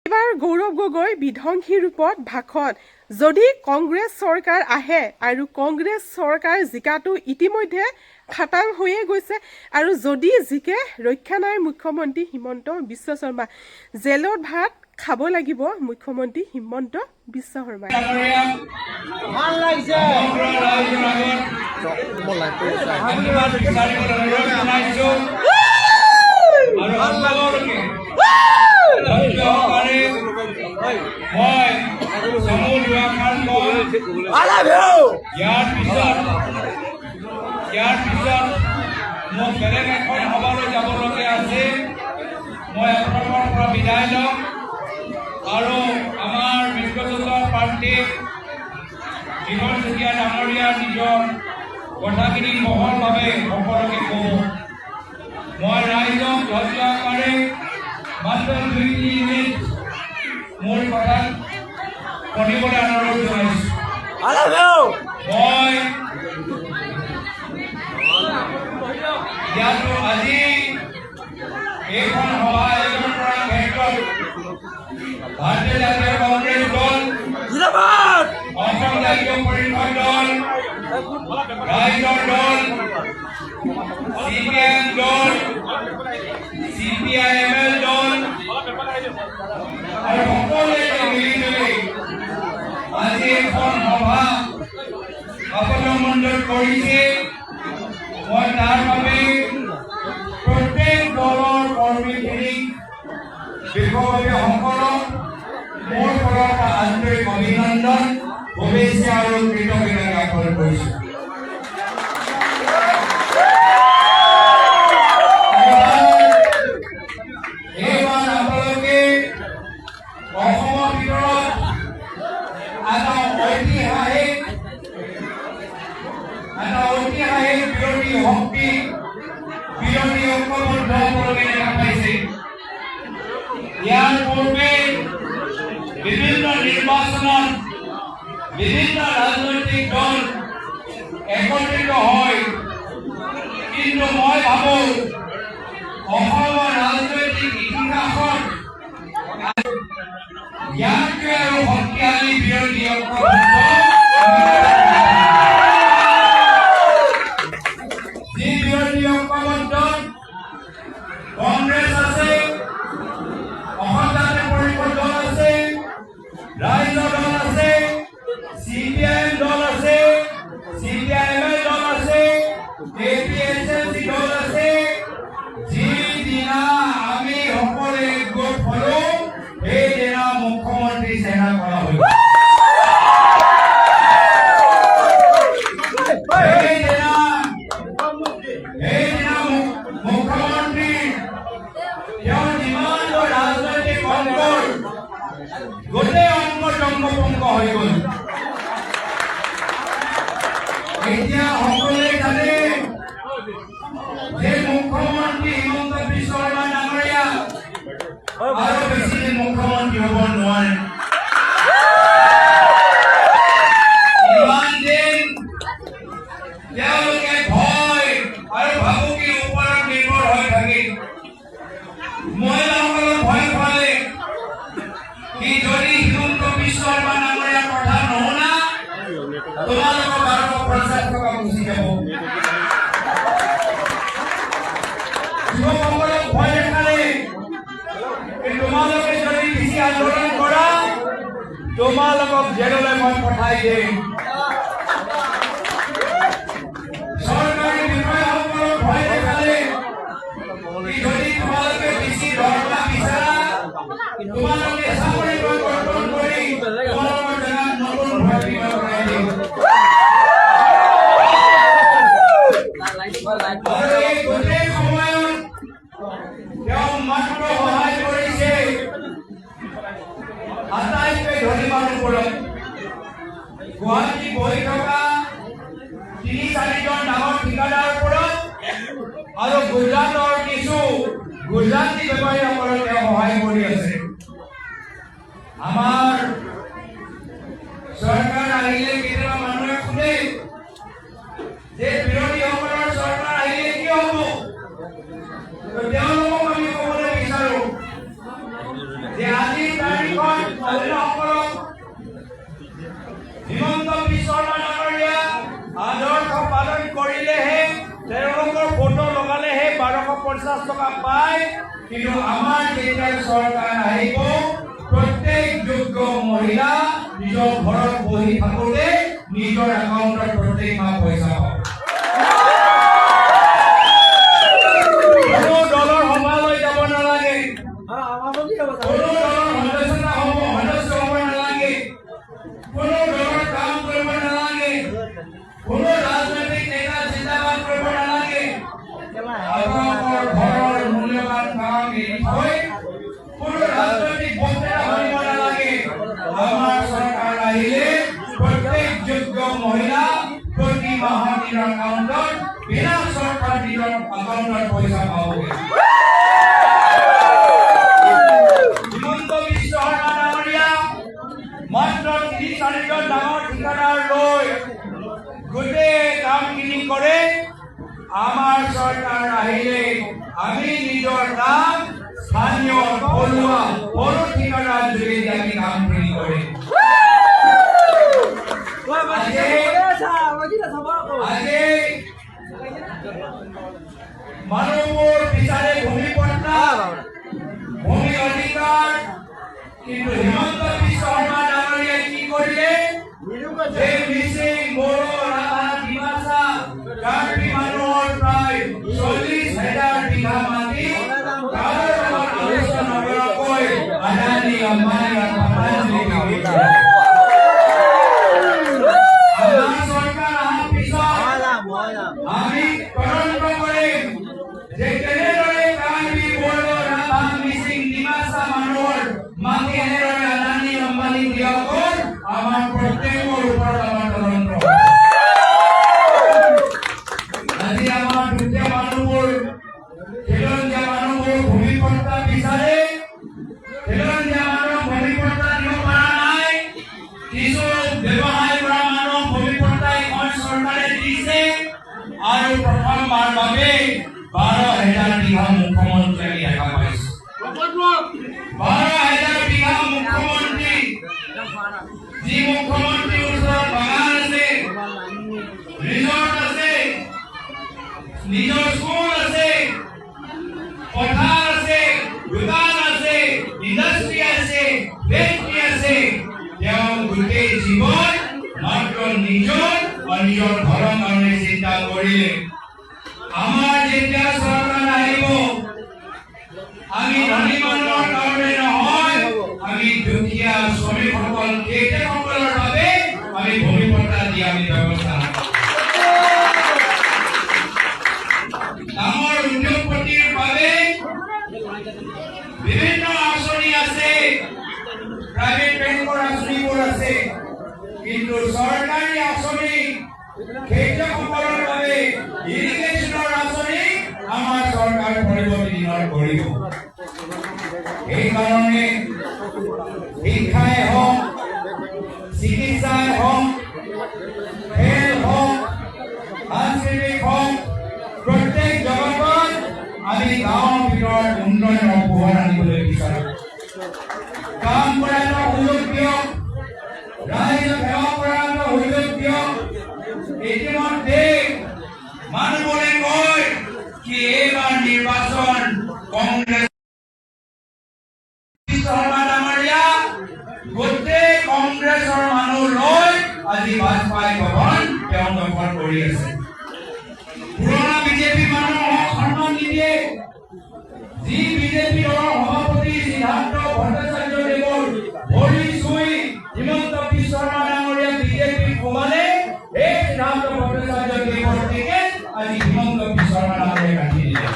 এবাৰ গৌৰৱ গগৈ বিধ্বংসী ৰূপত ভাষণ যদি কংগ্ৰেছ চৰকাৰ আহে আৰু কংগ্ৰেছ চৰকাৰ জিকাটো ইতিমধ্যে খাটাং হৈয়ে গৈছে আৰু যদি জিকে ৰক্ষা নাই মুখ্যমন্ত্ৰী হিমন্ত বিশ্ব শৰ্মা জেলত ভাত খাব লাগিব মুখ্যমন্ত্ৰী হিমন্ত বিশ্ব শৰ্মা ভাল লাগিছে মোক বেলেগ এখন সভালৈ যাবলগীয়া আছে মই আপোনালোকৰ পৰা বিদায় লম আৰু আমাৰ মিত্ৰজোঁটৰ প্ৰাৰ্থী দীঘল চুতীয়া ডাঙৰীয়া নিজৰ কথাখিনি বহলভাৱে সকলোকে কওঁ মই ৰাইজক ধৈৰ্য আকাৰে মাত্ৰ 2-3 মিনিট মোৰ কথা শুনিবলৈ অনুৰোধ জনাইছোঁ মই ইয়াতো আজি এইখন সভা আয়োজন কৰাৰ ক্ষেত্ৰত ভাৰতীয় জাতীয় কংগ্ৰেছ দল অসম জাতীয় পৰিষদ দল ৰাইজৰ দল CPM দল CPIML দল আৰু সকলোৱে মিলি জুলি আজি এইখন সভা অৱলম্বন কৰিছে মই তাৰ বাবে প্ৰত্যেক দলৰ কৰ্মীখিনিক বিশেষভাৱে মোৰ পৰা আন্তৰিক অভিনন্দন শুভেচ্ছা আৰু কৃতজ্ঞতা জ্ঞাপন কৰিছোঁ এইবাৰ আপোনালোকে অসমৰ ভিতৰত এটা ঐতিহাসিক বিৰোধী শক্তি বিৰোধী ঐক্যবদ্ধ হ'বলৈ দেখা পাইছে ইয়াৰ পূৰ্বে বিভিন্ন নিৰ্বাচনত বিভিন্ন ৰাজনৈতিক দল একত্ৰিত হয় কিন্তু মই ভাবোঁ অসমৰ ৰাজনৈতিক ইতিহাসত ইয়াতকৈ আৰু শক্তিশালী বিৰোধী ঐক্যবদ্ধ কংগ্ৰেছ আছে অসম জাতীয় পৰিষদ দল আছে ৰাইজৰ দল আছে CPIM দল আছে CPIML দল আছে APSLC দল আছে যিদিনা আমি সকলোৱে গোট হ'লো সেইদিনা মুখ্যমন্ত্ৰী চেনা কৰা হ'ল গোটেই অংগ হৈ গ'ল এতিয়া সকলোৱে জানে যে মুখ্যমন্ত্ৰী হিমন্ত বিশ্ব শৰ্মা ডাঙৰীয়া আৰু বেছি দিন মুখ্যমন্ত্ৰী হ'ব নোৱাৰে ইমান দিন তেওঁলোকে ভয় আৰু ভাবুকিৰ ওপৰত নিৰ্ভৰ হৈ থাকে মহিলাসকলক ভয় খুৱালে কি যদি হিমন্ত বিশ্ব শৰ্মা ডাঙৰীয়াৰ কথা নুশুনা তোমালোকৰ 12% টকা গুচি যাব যুৱকসকলক ভয় দেখালে তোমালোকে যদি বেছি আন্দোলন কৰা তোমালোকক জেললৈ মই পঠাই দিম চৰকাৰী বিষয়াসকলক ভয় দেখালে যদি তোমালোকে বেছি দৰমহা বিচাৰা তোমালোকে চাকৰি পৰিৱৰ্তন কৰি তোমালোকৰ জেগাত নতুন ভৰ্তি কৰাই দিম আৰু এই গোটেই সময়ত তেওঁ মাত্ৰ সহায় কৰিছে আটাইতকৈ ধনী মানুহবোৰক গুৱাহাটী বহি থকা 3-4জন ডাঙৰ ঠিকাদাৰ ওপৰত আৰু গুজৰাটৰ কিছু গুজৰাটী বেপাৰীসকলক তেওঁ সহায় কৰি আছে আমাৰ চৰকাৰ আহিলে কেতিয়াবা মানুহে শুনে যে বিৰোধীসকলৰ চৰকাৰ আহিলে কি হ'ব তেওঁলোকক আমি ক'বলৈ বিচাৰো যে আজিৰ অভিনৱসকলক হিমন্ত বিশ্ব শৰ্মা ডাঙৰীয়া আদৰ্শ পালন কৰিলেহে তেওঁলোকৰ ফটো লগালেহে 1250 টকা পায়। কিন্তু আমাৰ যেতিয়া চৰকাৰ আহিব প্ৰত্যেক যোগ্য মহিলা নিজৰ ঘৰত বহি থাকোঁতে নিজৰ একাউণ্টত প্ৰত্যেক মাহ পইচা পাব। কোনো দলৰ সভালৈ যাব নালাগে, কোনো দলৰ সদস্য হ'ব নালাগে, কোনো দলৰ কাম কৰিব নালাগে, কোনো ৰাজনৈতিক নেতা চিন্তাবাদ কৰিব নালাগে। আপোনালোকৰ ঘৰৰ মূল্যৱান কাম এৰি থৈ কোনো ৰাজনৈতিক বক্তৃতা শুনিব নালাগে। আমাৰ চৰকাৰ আহিলে প্ৰত্যেক যোগ্য মহিলা প্ৰতি মাহত নিজৰ একাউণ্টত বিনা চৰকাৰ নিজৰ একাউণ্টত পইচা পাবগৈ। হিমন্ত বিশ্ব শৰ্মা ডাঙৰীয়া মাত্ৰ ৩-৪জন ডাঙৰ ঠিকাদাৰ লৈ গোটেই কামখিনি কৰে। আমাৰ চৰকাৰ আহিলে আমি নিজৰ কাম স্থানীয় থলুৱা সৰু ঠিকাদাৰ যোগেদি আমি কামখিনি কৰিম। আজি মানুহবোৰ বিচাৰে ভূমি পট্টা, ভূমি অধিকাৰ, কিন্তু হিমন্ত বিশ্ব শৰ্মা ডাঙৰীয়াই কি কৰিলে? যে মিচিং, বড়ো, ৰাভা, ডিমাচা, কাৰ্বি মানুহৰ প্ৰায় 40,000 বিঘা মাটি কাৰো লগত আলোচনা নকৰাকৈ আদানী, আম্বানী আৰু পাটানী আমাৰ চৰকাৰ অহাৰ পিছত আমি তদন্ত কৰিম যে কেনেদৰে কাৰ্বি, বড়ো, ৰাভা, মিচিং, ডিমাচা মানুহৰ মাটি এনেদৰে আদানী, আম্বানী দিয়া গ'ল। আমাৰ প্ৰত্যেকৰ ওপৰত আমাৰ তদন্ত। আজি আমাৰ দুখীয়া মানুহবোৰ, খিলঞ্জীয়া মানুহবোৰ ভূমি পট্টা বিচাৰে। খিলঞ্জীয়া মানুহক ভূমি পট্টা দিব পৰা নাই। কিছু ব্যৱসায় কৰা মানুহক ভূমি পট্টা এখন চৰকাৰে দিছে আৰু প্ৰথমবাৰ বাবে 12,000 বিঘা মুখ্যমন্ত্ৰী আমি দেখা পাইছো। 12,000 বিঘা মুখ্যমন্ত্ৰী, যি মুখ্যমন্ত্ৰীৰ ওচৰত বাগান আছে, ৰিজৰ্ট আছে, নিজৰ স্কুল আছে, পথাৰ আছে, দোকান আছে, ইণ্ডাষ্ট্ৰী আছে, ফেক্টৰী আছে, তেওঁ গোটেই জীৱন মাত্ৰ নিজৰ ঘৰৰ কাৰণে চিন্তা কৰিলে। আমাৰ যেতিয়া চৰকাৰ আহিব আমি ধনী মানুহৰ কাৰণে নহয়, আমি দুখীয়া শ্ৰমিকসকল, খেতিয়কসকলৰ বাবে আমি ভূমি পট্টা দি আমি ব্যৱস্থা ডাঙৰ উদ্যোগপতিৰ বাবে বিভিন্ন আঁচনি আছে, প্ৰাইভেট বেংকৰ আঁচনিবোৰ আছে, কিন্তু চৰকাৰী আঁচনি খেতিয়কসকলৰ বাবে ইৰিগেশ্যনৰ আঁচনি আমাৰ চৰকাৰ কৰিব দিনৰ কৰিব। সেইকাৰণে শিক্ষাই হওক, চিকিৎসাই হওক, খেল হওক, সাংস্কৃতিক হওক, প্ৰত্যেক জগতত আমি গাঁৱৰ ভিতৰত উন্নয়নৰ পোহৰ আনিবলৈ বিচাৰোঁ। কাম কৰাটো সুযোগ দিয়ক, ৰাইজক সেৱা কৰাটো সুযোগ দিয়ক। ইতিমধ্যে মানুহবোৰে কয় কি এইবাৰ নিৰ্বাচন কংগ্ৰেছ শৰ্মা ডাঙৰীয়া গোটেই কংগ্ৰেছৰ মানুহ লৈ আজি বাজপাই ভৱন তেওঁ দখল কৰি আছে। পুৰণা বিজেপি মানুহক সন্মান নিদিয়ে। যি বিজেপি দলৰ সভাপতি সিদ্ধাৰ্থ ভট্টাচাৰ্যদেৱৰ ভৰি চুই হিমন্ত বিশ্ব শৰ্মা ডাঙৰীয়া বিজেপি সোমালে, এই সিদ্ধাৰ্থ ভট্টাচাৰ্যদেৱৰ টিকেট আজি হিমন্ত বিশ্ব শৰ্মা ডাঙৰীয়াই কাটি দিলে।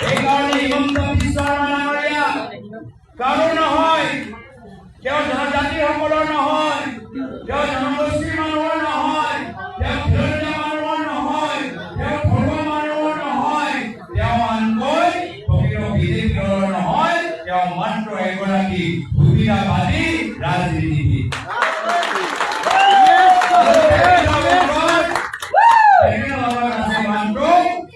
সেইকাৰণে হিমন্ত বিশ্ব শৰ্মা ডাঙৰীয়া কাৰো নহয়, তেওঁ জনজাতিসকলৰ নহয়, তেওঁ জনগোষ্ঠীৰ মানুহৰ নহয়, তেওঁ খিলঞ্জীয়া মানুহৰ নহয়, তেওঁ থলুৱা মানুহৰ নহয়, তেওঁ আনকৈ প্ৰকৃত বিজেপি দলৰ নহয়, তেওঁ মাত্ৰ এগৰাকী সুবিধাবাদী ৰাজনীতিবিদ।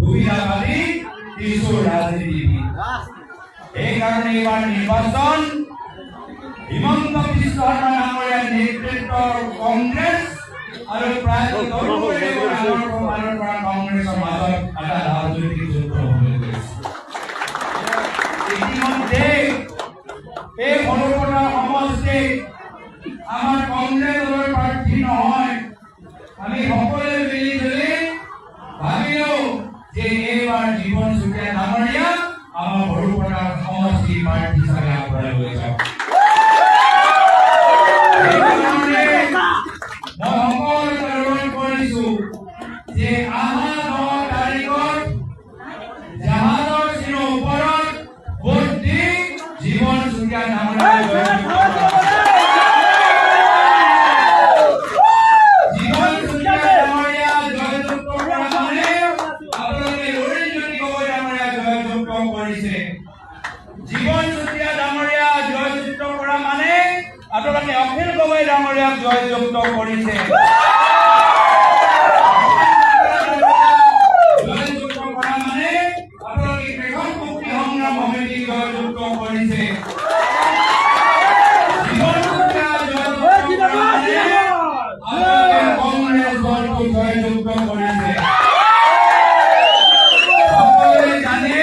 সুবিধাবাদী কিছু ৰাজনীতিবিদ। সেইকাৰণে এইবাৰ নিৰ্বাচন হিমন্ত বিশ্ব শৰ্মা ডাঙৰীয়াৰ নেতৃত্বৰ কংগ্ৰেছ আৰু প্ৰায় 10 বছৰ আগৰ সমানৰ পৰা কংগ্ৰেছৰ মাজত এটা ৰাজনৈতিক যুদ্ধ হ'বলৈ গৈছে। ইতিমধ্যে এই সৰুপৰা সমষ্টিত আমাৰ কংগ্ৰেছ দলৰ প্ৰাৰ্থী নহয়, আমি সকলোৱে মিলি জুলি ভাবিলো যে এইবাৰ জীৱন চুতীয়া ডাঙৰীয়া আমাৰ সৰুপৰা সমষ্টি প্ৰাৰ্থী হিচাপে আগবঢ়াই লৈ যাওক। মই সকলোকে অনুৰোধ কৰিছো যে অহা 9 তাৰিখত জাহাজৰ চিনৰ ওপৰত ভোট দি জীৱন চুতীয়া ডাঙৰীয়া জীৱন চুতীয়া ডাঙৰীয়া জয়যুক্ত কৰা মানে আপোনালোকে অৰুণজ্যোতি গগৈ ডাঙৰীয়া জয়যুক্ত কৰিছে। জীৱন চুতীয়া ডাঙৰীয়া জয়যুক্ত কৰা মানে আপোনালোকে অখিল গগৈ ডাঙৰীয়াক জয়যুক্ত কৰিছে। জয়যুক্ত কৰা মানে আপোনালোকে কৃষক মুক্তি সংগ্ৰাম সমিতি জয়যুক্ত কৰিছে। জীৱন চুতীয়া জয়যুক্ত কৰা মানে আপোনালোকে কংগ্ৰেছ দলটো জয়যুক্ত কৰিছে। সকলোৱে জানে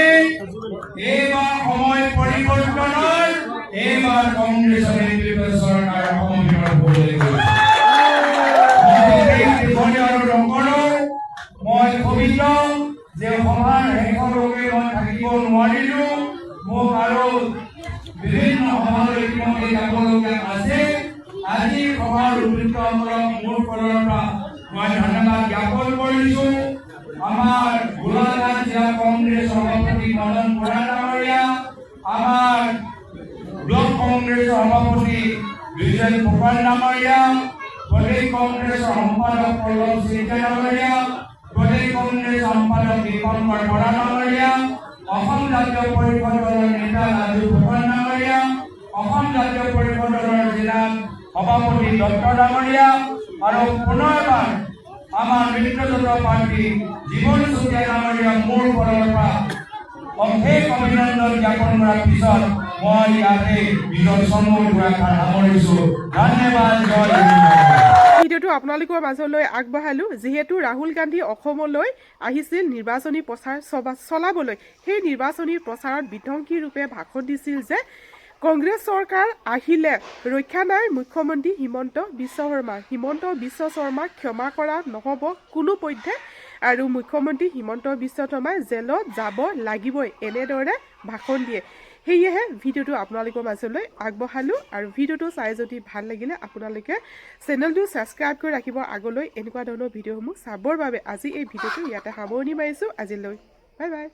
এইবাৰ সময় পৰিৱৰ্তনৰ, এইবাৰ কংগ্ৰেছৰ নেতৃত্বত চৰকাৰ অসমৰ ভিতৰত হ'বলৈ গৈছে। মই কবিত যে সভাৰ শেষলৈকে মই থাকিব নোৱাৰিলো, মোক আৰু বিভিন্ন সভালৈ ইতিমধ্যে যাবলগীয়া আছে। আজি সভাৰ উদ্বৃত্তসকলক মোৰ ফালৰ পৰা মই ধন্যবাদ জ্ঞাপন কৰিছো। আমাৰ গোলাঘাট জিলা কংগ্ৰেছ সভাপতি মদন বৰা ডাঙৰীয়া, আমাৰ ব্লক কংগ্ৰেছৰ সভাপতি বিজয় ফুকন ডাঙৰীয়া, প্ৰদেশ কংগ্ৰেছৰ সম্পাদক পল্লৱ চেতিয়া ডাঙৰীয়া, প্ৰদেশ কংগ্ৰেছ সম্পাদক দীপঙ্কৰ বৰা ডাঙৰীয়া, অসম জাতীয় পৰিষদৰ নেতা ৰাজু ফুকন ডাঙৰীয়া, অসম জাতীয় পৰিষদৰ জিলা সভাপতি দত্ত ডাঙৰীয়া আৰু পুনৰবাৰ আমাৰ মিত্ৰজোঁটৰ প্ৰাৰ্থী জীৱন চুতীয়া ডাঙৰীয়া মোৰ ফালৰ পৰা অশেষ অভিনন্দন জ্ঞাপন কৰাৰ পিছত মই ইয়াতে নিজৰ চমুকৈ দুআষাৰ সামৰিছো। ধন্যবাদ। জয় হিন্দ। ভিডিঅ'টো আপোনালোকৰ মাজলৈ আগবঢ়ালোঁ। যিহেতু ৰাহুল গান্ধী অসমলৈ আহিছিল নিৰ্বাচনী প্ৰচাৰ চলাবলৈ, সেই নিৰ্বাচনী প্ৰচাৰত বিধ্বংসী ৰূপে ভাষণ দিছিল যে কংগ্ৰেছ চৰকাৰ আহিলে ৰক্ষা নাই মুখ্যমন্ত্ৰী হিমন্ত বিশ্ব শৰ্মা। হিমন্ত বিশ্ব শৰ্মাক ক্ষমা কৰা নহ'ব কোনোপধ্যে আৰু মুখ্যমন্ত্ৰী হিমন্ত বিশ্ব শৰ্মাই জেলত যাব লাগিবই, এনেদৰে ভাষণ দিয়ে। সেয়েহে ভিডিঅ'টো আপোনালোকৰ মাজলৈ আগবঢ়ালোঁ। আৰু ভিডিঅ'টো চাই যদি ভাল লাগিলে আপোনালোকে চেনেলটো ছাবস্ক্ৰাইব কৰি ৰাখিব আগলৈ এনেকুৱা ধৰণৰ ভিডিঅ'সমূহ চাবৰ বাবে। আজি এই ভিডিঅ'টো ইয়াতে সামৰণি মাৰিছোঁ। আজিলৈ বাই বাই।